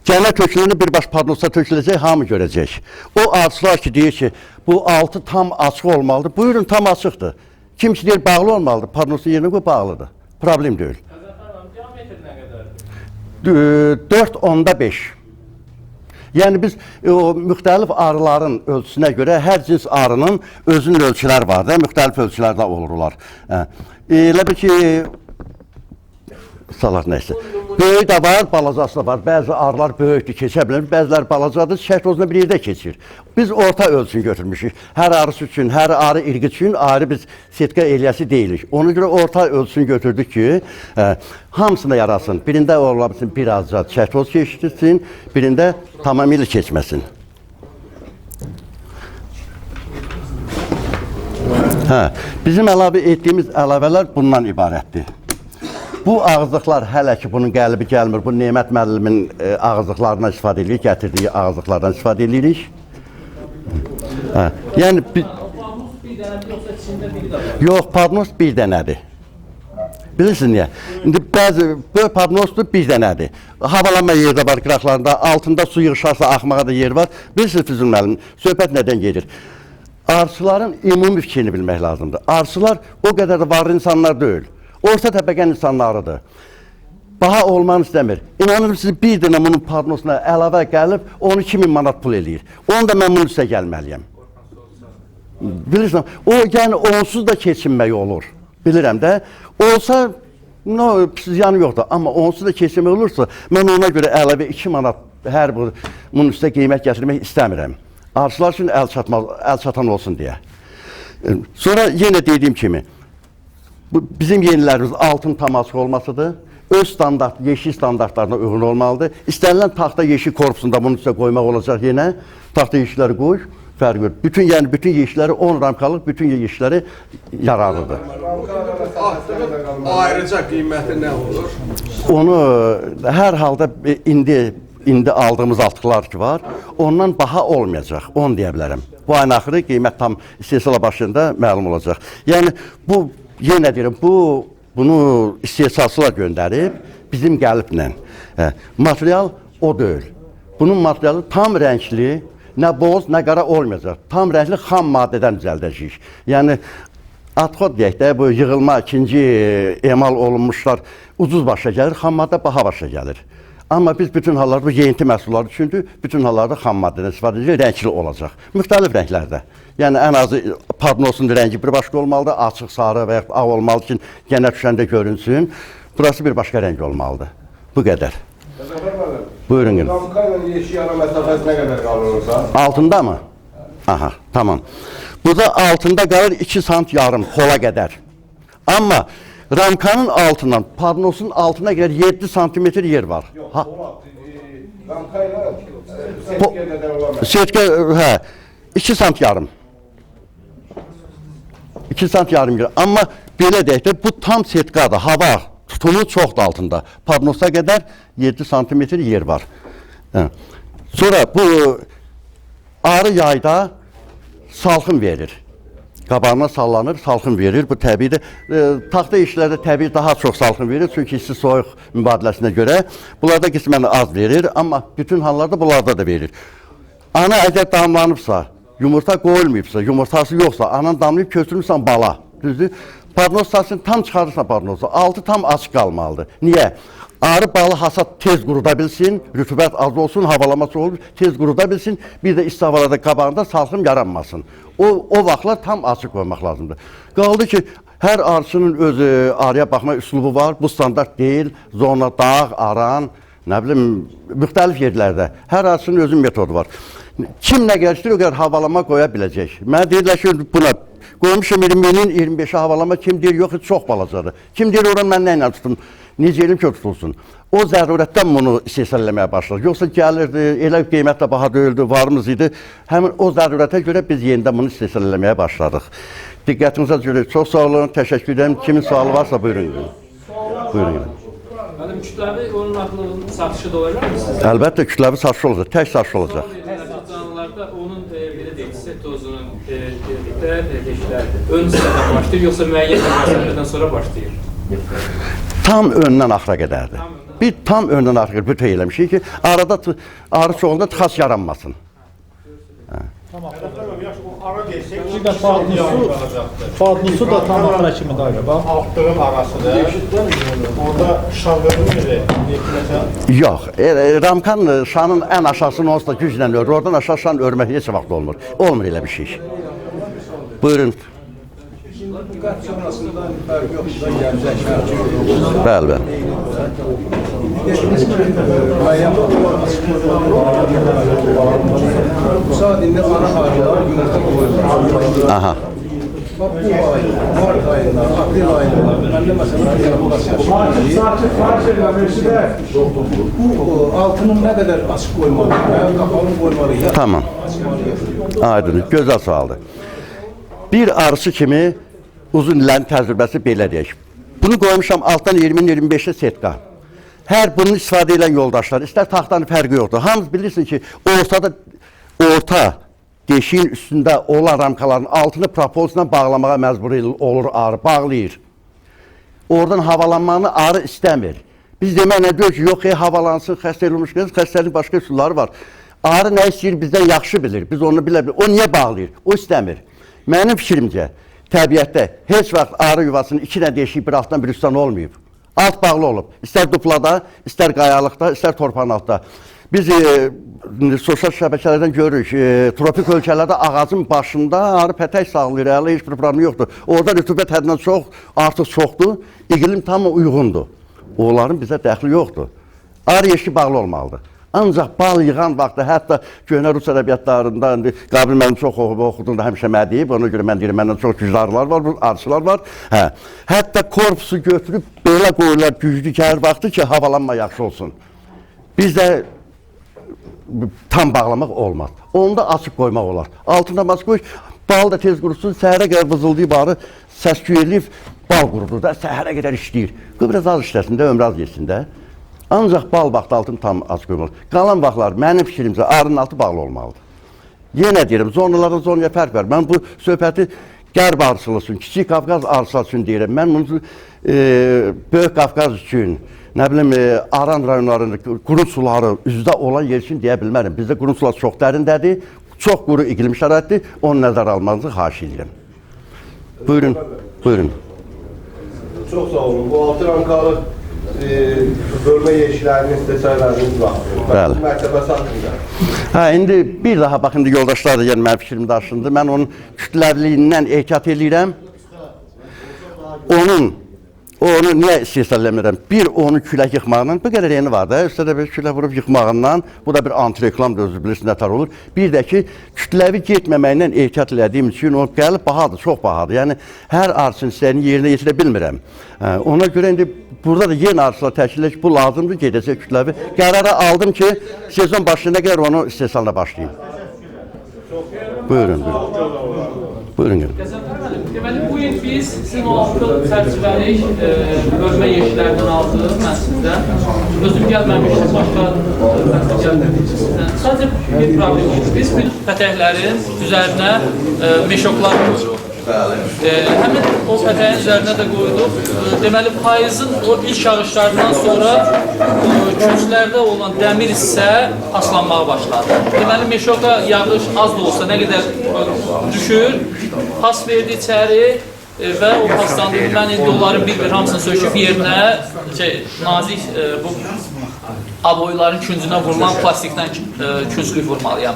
Gənə tökülünü birbaş padnosa töküləcək, hamı görəcək. O arzular ki, deyir ki, bu altı tam açıq olmalıdır. Buyurun, tam açıqdır. Kim ki deyir, bağlı olmalıdır. Padnosun yerinə qoy, bağlıdır. Problem deyil. 4.5. Yəni biz o müxtəlif arıların ölçüsünə görə hər cins arının özünün ölçüləri var da, müxtəlif ölçülərdə olurlar. Elə bir ki, salat nəysə. Böyük də var, balacası da var. Bəzi arılar böyükdür, keçə bilir, bəziləri balacadır, çiçək tozuna bir yerdə keçir. Biz orta ölçünü götürmüşük. Hər arısı üçün, hər arı irqi üçün ayrı biz setka eləyəsi deyilik. Ona görə orta ölçünü götürdük ki, hamısına yarasın. Birində ola bilsin, birazca çiçək toz keçirsin, birində tamamilə keçməsin. Bizim əlavə etdiyimiz əlavələr bundan ibarətdir. Bu ağızlıqlar hələ ki bunun qəlibi gəlmir. Bu Nemət müəllimin ağızlıqlarından istifadə edirik, gətirdiyi ağızlıqlardan istifadə edirik. Yəni yox, padnos bir dənədir. Bilirsiniz niyə? İndi bəzi böyük padnosdur bir dənədir. Havalanma yeri də var qıraqlarında, altında su yığışarsa axmağa da yer var. Bilirsiniz Füzuli müəllim, söhbət nədən gedir? Arıçıların ümumi fikrini bilmək lazımdır. Arıçılar o qədər də varlı insanlar deyil. Orta təbəqə insanlarıdır. Baha olmanı istəmir. İnanırım siz bir dənə bunun padnosuna əlavə gəlib 12.000 manat pul eləyir. Onu da mən bunun üstə gəlməliyəm. Bilirsən, o yəni onsuz da keçinmək olur. Bilirəm də. Olsa, ziyanı yoxdur. Amma onsuz da keçinmək olursa, mən ona görə əlavə 2 manat hər bunun üstə qiymət gətirmək istəmirəm. Arıçılar üçün əl çatan olsun deyə. Sonra yenə dediyim kimi, bizim yenilərimiz altın tam açıq olmasıdır. öz standart, yeşil standartlarına uyğun olmalıdır. İstənilən taxta yeşil korpusunda bunun üstə qoymaq olacaq yenə. Taxta yeşilləri qoy, fərq yox. Bütün yeşilləri 10 ramkalıq, bütün yeşilləri yararlıdır. Ayrıca qiyməti nə olur? Onu hər halda indi aldığımız artıqlar ki var, ondan baha olmayacaq, onu deyə bilərəm. Bu ayın axırı qiymət tam istehsal başında məlum olacaq. Yəni, bu, yenə deyirəm, bunu istehsalçılar göndərib, bizim gəliblə. Material o deyil. Bunun materialı tam rəngli, nə boz, nə qara olmayacaq. Tam rəngli xam maddədən düzəldəcəyik. Yəni, adxod deyək də, bu yığılma, ikinci emal olunmuşlar ucuz başa gəlir, xam maddə baha başa gəlir. Amma biz bütün hallarda, bu yeyinti məhsulları üçündür, bütün hallarda xam maddədən istifadə edilir, rəngli olacaq. Müxtəlif rənglərdə. Yəni, ən azı padnosun rəngi bir başqa olmalıdır, açıq sarı və yaxud ağ olmalıdır ki, genə düşəndə görünsün. Burası bir başqa rəng olmalıdır. Bu qədər. Buyurun gəlin. Ramka ilə yeşil ara məsafəsi nə qədər qalırsa? Altında mı? Aha, tamam. Burada altında qalır 2 sant yarım xola qədər. Amma ramkanın altından, padnosun altına qədər 7 santimetr yer var. Ramka ilə setkə qədər olamaz. Setkə, hə, 2 sant yarım. 2 sant yarım yer. Amma belə deyək də, bu tam setkadır, hava tutumu çoxdur altında. Padnosa qədər 7 santimetr yer var. Sonra bu arı yayda salxım verir. Qabağına sallanır, salxım verir. Bu təbiidir. Taxta işlərdə təbii daha çox salxım verir. Çünki isti soyuq mübadiləsinə görə. Bunlarda qismən az verir. Amma bütün hallarda bunlarda da verir. Ana əgər damlanıbsa, yumurta qoyulmayıbsa, yumurtası yoxsa, anan damlayıb köçürmüsən bala. Düzdür? Padnos sahəsini tam çıxarırsan padnosu. Altı tam açıq qalmalıdır. Niyə? Arı balı hasat tez quruda bilsin, rütubət az olsun, havalaması olur, tez quruda bilsin, bir də isti havalarda qabağında salxım yaranmasın. O vaxtlar tam açıq qoymaq lazımdır. Qaldı ki, hər arısının öz arıya baxma üslubu var, bu standart deyil, zona, dağ, aran, nə bilim, müxtəlif yerlərdə. Hər arısının özün metodu var. Kim nə gəlişdir, o qədər havalama qoya biləcək. Mən deyirlər ki, buna qoymuşum 20-nin 25'i havalama, kim deyir, yox, çox balacadır. Kim deyir, oran mən nə ilə tutum, necə elim ki, tutulsun. O zərurətdən bunu istehsal eləməyə başladı. Yoxsa gəlirdi, elə qiymətlə baha deyildi, varımız idi. Həmin o zərurətə görə biz yenidən bunu istehsal eləməyə başladıq. Diqqətinizə görə çox sağ olun, təşəkkür edirəm. Kimin sualı varsa buyurun. Buyurun. Mənim kütləvi oyun artılığının satışı da olacaq mı sizdə? Əlbəttə kütləvi satış olacaq, tək satış olacaq. Canlılarda onun belə deyək, set tozunun deşlərdir. Ön hissədən başlayır, yoxsa müəyyən bir məsafədən sonra başlayır? Tam öndən axıra qədərdir. Bir tam öndən axıra bütün eləmişik ki, arada arı çoğunda tıxac yaranmasın. Bir də padnusu da tam axıra kimi dayanır. Bax, altdığın arasıdır. Orada şal verilmir. Yox, ramkanın şanın ən aşağısını olsa güclə örür. Oradan aşağı şan örmək heç vaxt olmur. Olmur elə bir şey. Buyurun. Bəli, bəli. Sadində ana ağaclar yumurta qoyulur. Aha. Bu ayında, Mart ayında, Aprel ayında, məndə məsələn, bu altının nə qədər açıq qoymalı, qapalı qoymalı. Tamam. Aydın, gözəl sualdır. Bir arısı kimi uzun illərin təcrübəsi belə deyək. Bunu qoymuşam altdan 20-25'e setka. Hər bunun istifadə edən yoldaşlar, istər taxtanın fərqi yoxdur. Hamız bilirsin ki, orta deşiyin üstündə olan ramkaların altını propolislə bağlamağa məcbur olur arı, bağlayır. Oradan havalanmanı arı istəmir. Biz deməklə deyək ki, yox, havalansın, xəstə olmuş, xəstəlik başqa üsulları var. Arı nə istəyir, bizdən yaxşı bilir, biz onu bilə bilir. O niyə bağlayır? O istəmir. Mənim fikrimcə, təbiətdə heç vaxt arı yuvasının iki dənə deşik bir altdan bir üstdən olmayıb. Alt bağlı olub. İstər duplada, istər qayalıqda, istər torpağın altda. Biz sosial şəbəkələrdən görürük, tropik ölkələrdə ağacın başında arı pətək sağlayır, ələ heç bir problem yoxdur. Orada rütubət həddindən çox, artıq çoxdur, iqlim tam uyğundur. Onların bizə dəxli yoxdur. Arı yeşki bağlı olmalıdır. Ancaq bal yığan vaxtda, hətta köhnə Rus ədəbiyyatlarında, Qabil mənim çox oxuduğunda həmişə mədiyib, ona görə mən deyirəm, məndən çox güclü arılar var, arıçılar var. Hətta korpusu götürüb, Elə qoyurlar güclü kər vaxtı ki, havalanma yaxşı olsun. Bizdə tam bağlamaq olmaz. Onu da açıq qoymaq olar. Altında mas qoy, bal da tez qurusun, səhərə qədər vızıldayıb barı, səs-küy eləyib, bal qurudur da, səhərə qədər işləyir. Qoy biraz az işləsin də, ömrü az yesin də. Ancaq bal vaxtı altını tam açıq qoymalı. Qalan vaxtlar mənim fikrimcə arının altı bağlı olmalıdır. Yenə deyirəm, zonalardan zonaya fərq var. Mən bu söhbəti Qərb arısı üçün, Kiçik Qafqaz arısı üçün deyirəm. Mən bunu Böyük Qafqaz üçün, nə bilim, Aran rayonlarında quru suları üzdə olan yer üçün deyə bilmərəm. Bizdə quru sular çox dərindədir, çox quru iqlim şəraitdir, onu nəzərə almanızı xahiş edirəm. Buyurun, buyurun. Çox sağ olun. Bu altı rankalı bölmə yeşiklərinin istəsələriniz var. Bəli. Mərtəbəsi haqqında. Hə, indi bir daha baxın, yoldaşlar da yəni mənim fikrimi daşındı. Mən onun kütləviliyindən ehtiyat edirəm. Onu niyə istehsal eləmirəm? Bir, onu külək yıxmağından, bu qədər yeni var da, üstədə bir külək vurub yıxmağından, bu da bir anti-reklam da özü bilirsiniz, nətər olur. Bir də ki, kütləvi getməməklə ehtiyat elədiyim üçün o gəlib bahadır, çox bahadır. Yəni, hər arısının istəyini yerinə yetirə bilmirəm. Ona görə indi burada da yeni arısılar təşkil edək, bu lazımdır, gedəcək kütləvi. Qərara aldım ki, sezon başlayana qədər onu istehsalına başlayayım. Buyurun, buyurun. Buyurun, gəlin. Deməli, bu il biz sizin o altı çərçivəlik bölmə yeşiklərindən aldıq mən sizdən. Özüm gəlməmişdim, başqa gəlməmişdim sizdən. Sadəcə bir problem oldu. Biz bütün pətəklərin üzərinə meşoklar qoyuruq. Həmin o pətəyin üzərinə də qoyduq. Deməli, payızın o ilk yağışlarından sonra künclərdə olan dəmir hissə paslanmağa başladı. Deməli, meşoka yağış az da olsa nə qədər düşür, pas verdi içəri və o paslandı. Mən indi onların bir-bir hamısını söküb yerinə nazik bu aboyların küncünə vurulan plastikdən künclük vurmalıyam.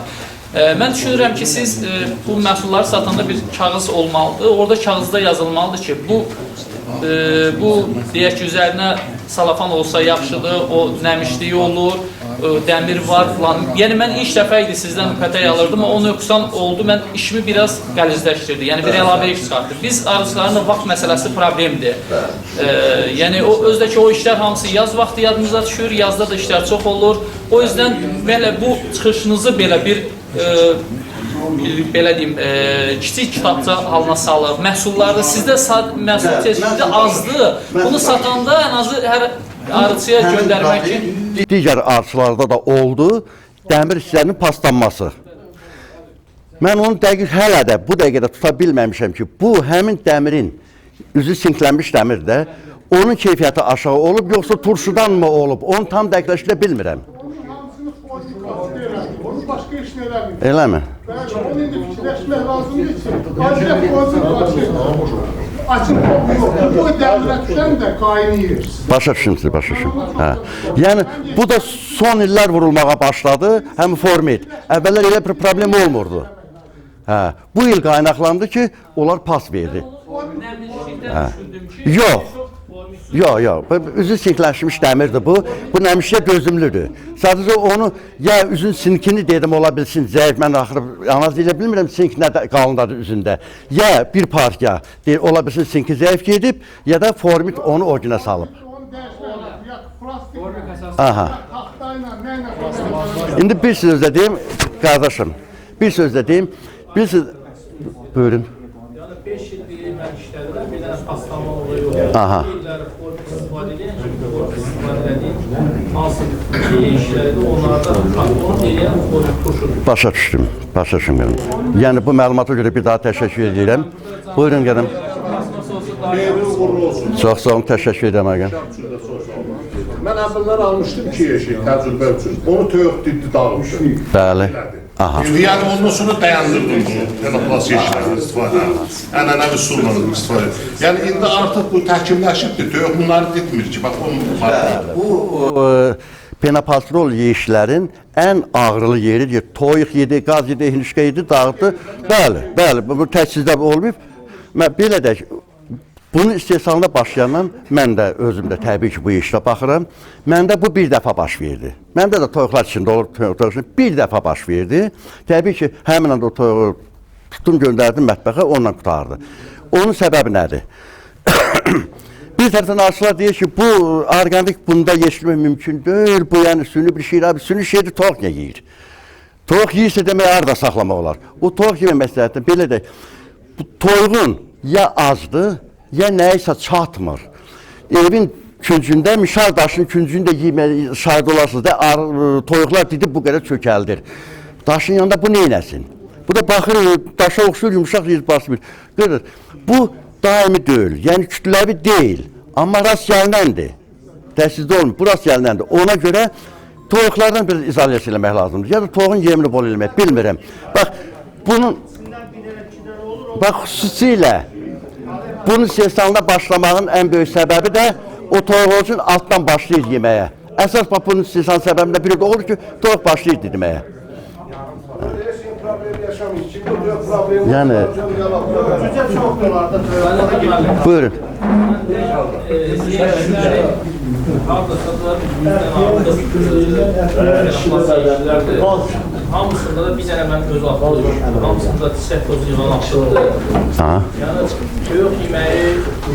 Mən düşünürəm ki, siz bu məhsulları satanda bir kağız olmalıdır. Orada kağızda yazılmalıdır ki, bu deyək ki, üzərinə salafan olsa yaxşıdır, o nəmişliyi olur, dəmir var falan. Yəni, mən ilk dəfə idi sizdən pətək alırdım, o nöqsan oldu, mən işimi biraz qəlizləşdirdi, yəni bir əlavə iş çıxartdı. Biz arıçıların da vaxt məsələsi problemdir. Yəni, özdəki o işlər hamısı yaz vaxtı yadımıza düşür, yazda da işlər çox olur. O yüzden belə bu çıxışınızı belə bir belə deyim, kiçik kitabça halına salıb, məhsullarda sizdə məhsul çeşidi azdır. Bunu satanda ən azı hər arıçıya göndərmək üçün. Digər arıçılarda da oldu, dəmir hissənin paslanması. Mən onu dəqiq hələ də bu dəqiqədə tuta bilməmişəm ki, bu həmin dəmirin, üzü sinklənmiş dəmir də, onun keyfiyyəti aşağı olub, yoxsa turşudan mı olub, onu tam dəqiqləşdirə bilmirəm. Başqa iş nələrdir? Eləmi? Bəli, onu indi fikirləşmək lazımdır ki, ancaq qoysun açıq yox. Bu dəvrə düşən də qaynayır. Başa düşürsünüz, başa düşürsünüz. Hə. Yəni, bu da son illər vurulmağa başladı, həm format. Əvvəllər elə bir problem olmurdu. Hə. Bu il qaynaqlandı ki, onlar pas verdi. Hə. Yox. Yox. Üzü sinkləşmiş dəmirdir bu. Bu nəmişə dözümlüdür. Sadəcə onu, ya üzün sinkini dedim ola bilsin, zəif, mən axırı analiz edə bilmirəm, sink nə qalındadır üzündə. Ya bir partiya, ola bilsin sinki zəif gedib, ya da formit onu o günə salıb. Aha. İndi bir sözlə deyim, qardaşım, bir sözlə deyim, bir söz... Buyurun. 5 il mən işlədirəm, bir dənə paslanma oluyor. Aha. İstifadə edən, çünki istifadə edəyim, hansı işlərdə onlarda onu deyən turşudur. Başa düşdüm, başa düşdüm. Yəni bu məlumata görə bir daha təşəkkür edirəm. Buyurun gəlin. Çox sağ olun, təşəkkür edirəm ağam. Mən əvvəllər almışdım 2 yeşik təcrübə üçün. Onu töyük diddi dağılmışdı. Bəli. Aha. Yəni ondan sonra dayandırdım bunu, penoplas yeşiklərdən istifadə, ənənəvi sulla istifadə. Yəni indi artıq bu təhkimləşibdir, töyük bunları ditmir ki, bax onun var. Bu penopastrol yeşiklərin ən ağrılı yeridir. Toyuq yedi, qaz yedi, hinişka yedi, dağıtdı. Bəli, bu təchizdə olmayıb. Belə də bunun istehsalına başlayandan mən də özümdə təbii ki, bu işlə baxıram. Məndə bu bir dəfə baş verdi. Məndə də toyuqlar içində olur, bir dəfə baş verdi. Təbii ki, həmin anda o toyuğu tutum göndərdim mətbəxə, onunla qutardı. Onun səbəbi nədir? Bir tərəfdən arşılar deyir ki, bu orqanik bunda yeşilmək mümkün deyil, bu yəni süni bir şeydir, süni şeydir, toyuq ne yeyir? Toyuq yiyirsə demək harada saxlamaq olar. O toyuq yemək məsləhətdir, belə də bu toyuğun ya azdır, ya nəysə çatmır. Evin küncündə, mişar daşın küncündə yemək şahid olarsınız da, toyuqlar didib bu qədər çökəldir. Daşın yanında bu neynəsin? Bu da baxır, daşa oxşur, yumuşaq yer basmır. Görür, bu daimi deyil, yəni kütləvi deyil, amma rast gəlinəndir. Təhsildə olmuyor, bu rast gəlinəndir. Ona görə toyuqlardan bir izolyasiya eləmək lazımdır. Ya da toyuğun yemini bol eləmək, bilmirəm. Bax, bunun, bax, xüsusilə, bunun sessalına başlamağın ən böyük səbəbi də o toyuq üçün altdan başlayır yeməyə. Əsas bax, bunun sessalın səbəbində biri də olur ki, toyuq başlayır deməyə. Yəni, buyurun. Hamısında da bir dənə mən öz atılır. Hamısında çiçək tozu yılan atıldı. Yəni, toyuq yeməyi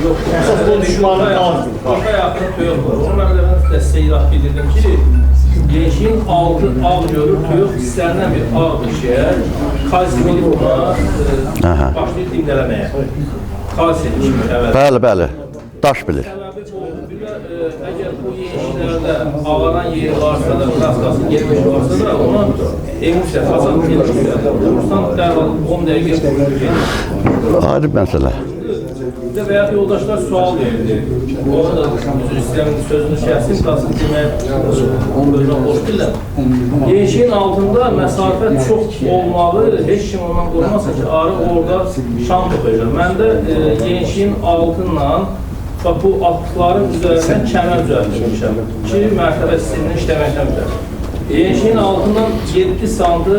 yox. Əsas bu düşmanın qaldı. Orta yaxın toyuq var. Onu mən də seyirah bildirdim ki, gençliyin altı ağ görür, toyuq hisslərindən bir ağ düşər. Kalsiyum edib buna başlayır dimdələməyə. Kalsiyum kimi əvvəl. Bəli, bəli. Daş bilir. Əgər bu yeşiklərdə ağaran yeri varsa da, raskası gelmiş varsa da, ona emulsiya, hazır emulsiya. Vursan dərhal 10 dəqiqə qoyur. Ayrı məsələ. Və ya yoldaşlar sual verirdi. Onu da üzr istəyəmin sözünü şəxsin qalsın demək, özünə xoş bilirəm. Yeşiyin altında məsafət çox olmalı, heç kim ondan qormasa ki, arı orada şam toxuyacaq. Mən də yeşiyin altından bax, bu atlıqların üzərindən kəmər düzəltmişəm ki, mərtəbə sistemini işləməkdən üzər. Yeşiyin altından 7 santı,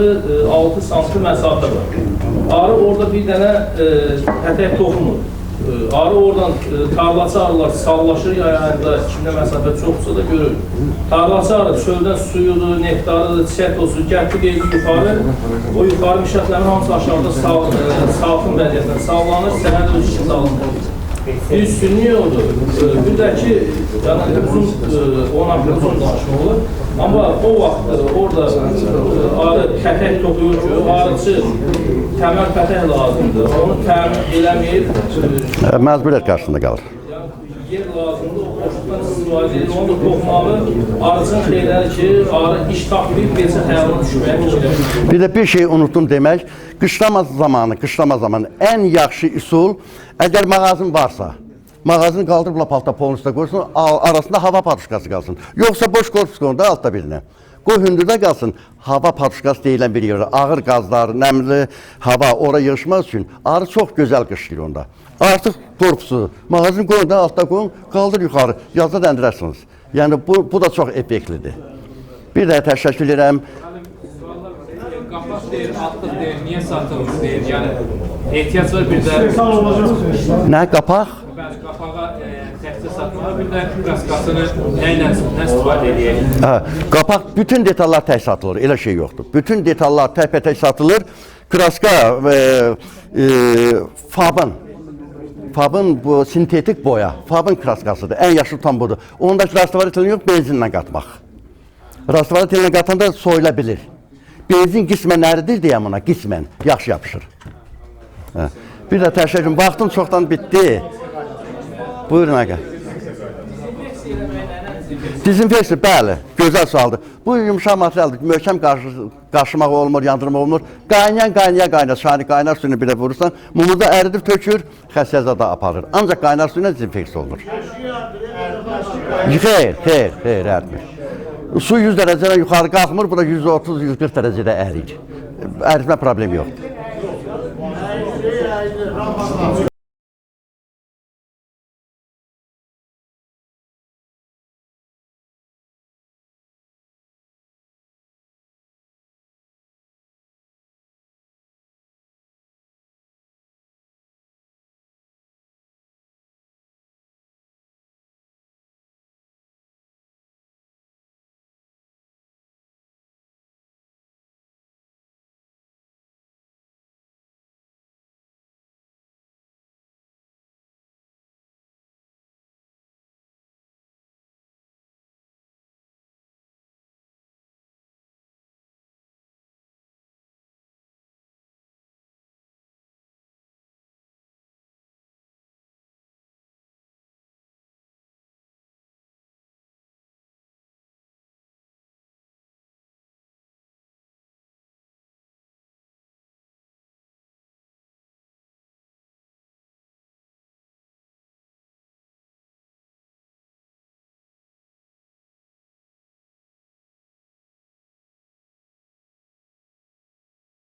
6 santı məsafə var. Arı orada bir dənə tətək toxumur. Arı oradan tarlaçı arılar sallaşır yayanda, kimdə məsafə çoxsa da görür. Tarlaçı arı çöldən suyudur, nektarıdır, çiçək tozu, gətir qeybi yuxarı. O yuxarı mişətlərin hamısı aşağıda salxın vəziyyətlə sallanır, səhər öz işini sallanır. Bir sünni odur. Bir də ki, yəni uzun, 10 haqqında uzun danışma olur. Amma o vaxt orada arı pətək toxuyur ki, arıcı təməl pətək lazımdır. Onu təmin eləməyib. Məcburiyyət qarşısında qalır. Yer lazımdır, o boşluqdan istifadə edir. Onu da toxumağı arıcının xeyləri ki, arı iş tapmayıb, birisi həyalına düşməyə fikirləşir. Bir də bir şey unutdum demək, qışlama zamanı ən yaxşı üsul, əgər mağazın varsa, mağazını qaldırıb lapalta polunuzda qoysun, arasında hava patuşkası qalsın. Yoxsa boş korpus qoyun da altda birinə. Qoy hündürdə qalsın, hava patuşkası deyilən bir yerdə, ağır qazlar, nəmli hava ora yığışmaz üçün arı çox gözəl qışlayır onda. Artıq korpusu, mağazını qoyun da altda qoyun, qaldır yuxarı, yazda dəndirərsiniz. Yəni bu da çox effektlidir. Bir də təşəkkür edirəm. Qapaq deyir, altlıq deyir, niyə satılmış deyir, yəni ehtiyac var bir də... Nə qapaq? Bəli, qapağa təkcə satmağa, bir də qaskasını nə istifadə edəyək? Qapaq, bütün detallar tək satılır, elə şey yoxdur. Bütün detallar tək satılır, kraska Fabın bu sintetik boya, Fabın kraskasıdır, ən yaxşı tam budur. Ondakı rastavaretilini yox, benzinlə qatmaq. Rastavaretilini qatanda soyula bilir. Benzin qismən əridir deyəm ona, qismən, yaxşı yapışır. Bir də təşəkkür, vaxtım çoxdan bitdi. Buyurun əqə. Dezinfeksiya, bəli, gözəl sualdır. Bu yumuşaq materialdır, möhkəm qaşımaq olmur, yandırmaq olmur. Qaynar, şani qaynar suyunu bir də vurursan, mumu da əridib tökür, xəstəliyə da aparır. Ancaq qaynar suyuna dezinfeksiya olunur. Xeyr, əritmir. Su 100 dərəcədən yuxarı qalxmır, bu da 130-140 dərəcədə ərir. Əritmə problemi yoxdur.